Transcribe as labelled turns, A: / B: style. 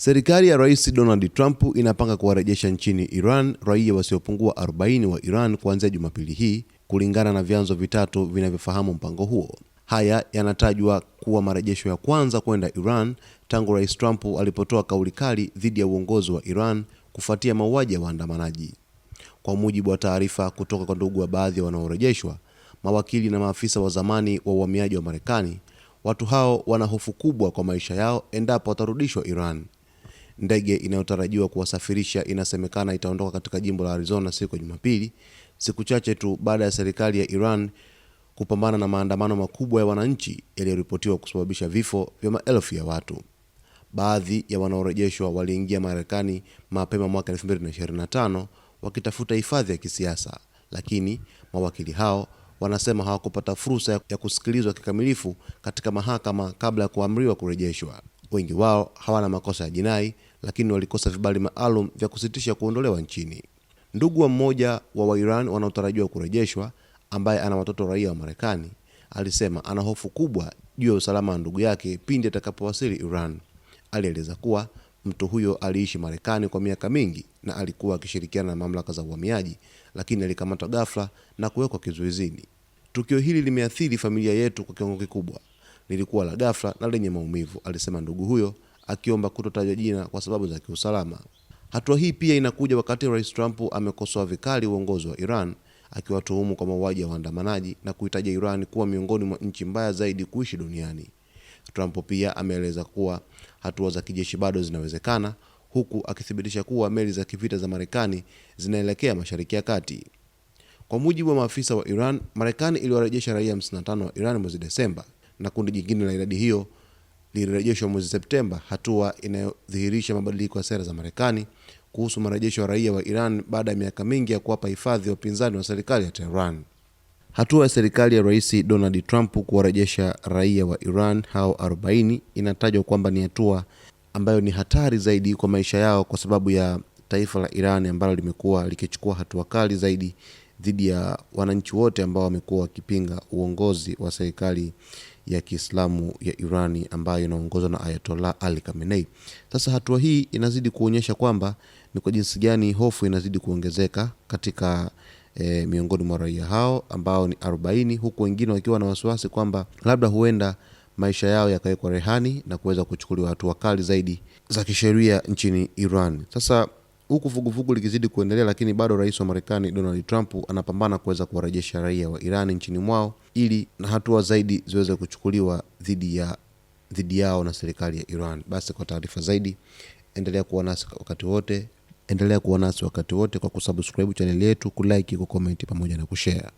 A: Serikali ya Rais Donald Trump inapanga kuwarejesha nchini Iran raia wasiopungua 40 wa Iran kuanzia Jumapili hii, kulingana na vyanzo vitatu vinavyofahamu mpango huo. Haya yanatajwa kuwa marejesho ya kwanza kwenda Iran tangu Rais Trump alipotoa kauli kali dhidi ya uongozi wa Iran kufuatia mauaji ya waandamanaji. Kwa mujibu wa taarifa kutoka kwa ndugu wa baadhi ya wanaorejeshwa, mawakili na maafisa wa zamani wa uhamiaji wa Marekani, watu hao wana hofu kubwa kwa maisha yao endapo watarudishwa Iran. Ndege inayotarajiwa kuwasafirisha inasemekana itaondoka katika jimbo la Arizona siku ya Jumapili, siku chache tu baada ya serikali ya Iran kupambana na maandamano makubwa ya wananchi yaliyoripotiwa kusababisha vifo vya maelfu ya watu. Baadhi ya wanaorejeshwa waliingia Marekani mapema mwaka 2025 wakitafuta hifadhi ya kisiasa, lakini mawakili hao wanasema hawakupata fursa ya kusikilizwa kikamilifu katika mahakama kabla ya kuamriwa kurejeshwa. Wengi wao hawana makosa ya jinai, lakini walikosa vibali maalum vya kusitisha kuondolewa nchini. Ndugu wa mmoja wa Iran wanaotarajiwa kurejeshwa, ambaye ana watoto raia wa Marekani, alisema ana hofu kubwa juu ya usalama wa ndugu yake pindi atakapowasili Iran. Alieleza kuwa mtu huyo aliishi Marekani kwa miaka mingi na alikuwa akishirikiana na mamlaka za uhamiaji, lakini alikamatwa ghafla na kuwekwa kizuizini. Tukio hili limeathiri familia yetu kwa kiwango kikubwa. Lilikuwa la ghafla na lenye maumivu, alisema ndugu huyo, akiomba kutotajwa jina kwa sababu za kiusalama. Hatua hii pia inakuja wakati Rais Trump amekosoa vikali uongozi wa Iran, akiwatuhumu kwa mauaji ya waandamanaji na kuitaja Iran kuwa miongoni mwa nchi mbaya zaidi kuishi duniani. Trump pia ameeleza kuwa hatua za kijeshi bado zinawezekana, huku akithibitisha kuwa meli za kivita za Marekani zinaelekea Mashariki ya Kati. Kwa mujibu wa maafisa wa Iran, Marekani iliwarejesha raia 55 wa Iran mwezi Desemba, na kundi jingine la idadi hiyo lilirejeshwa mwezi Septemba, hatua inayodhihirisha mabadiliko ya sera za Marekani kuhusu marejesho ya raia wa Iran baada ya miaka mingi ya kuwapa hifadhi wa upinzani wa serikali ya Tehran. Hatua ya serikali ya Rais Donald Trump kuwarejesha raia wa Iran hao 40 inatajwa kwamba ni hatua ambayo ni hatari zaidi kwa maisha yao, kwa sababu ya taifa la Iran ambalo limekuwa likichukua hatua kali zaidi dhidi ya wananchi wote ambao wamekuwa wakipinga uongozi wa serikali ya Kiislamu ya Irani ambayo inaongozwa na Ayatollah Ali Khamenei. Sasa hatua hii inazidi kuonyesha kwamba ni kwa jinsi gani hofu inazidi kuongezeka katika miongoni mwa raia hao ambao ni 40, huku wengine wakiwa na wasiwasi kwamba labda huenda maisha yao yakawekwa rehani na kuweza kuchukuliwa hatua kali zaidi za kisheria nchini Iran. Sasa huku vuguvugu likizidi kuendelea, lakini bado rais wa Marekani Donald Trump anapambana kuweza kuwarejesha raia wa Iran nchini mwao, ili na hatua zaidi ziweze kuchukuliwa dhidi yao na serikali ya Iran. Basi kwa taarifa zaidi endelea kuwa nasi wakati wote kwa kusubscribe channel yetu, kulike, kucomment pamoja na kushare.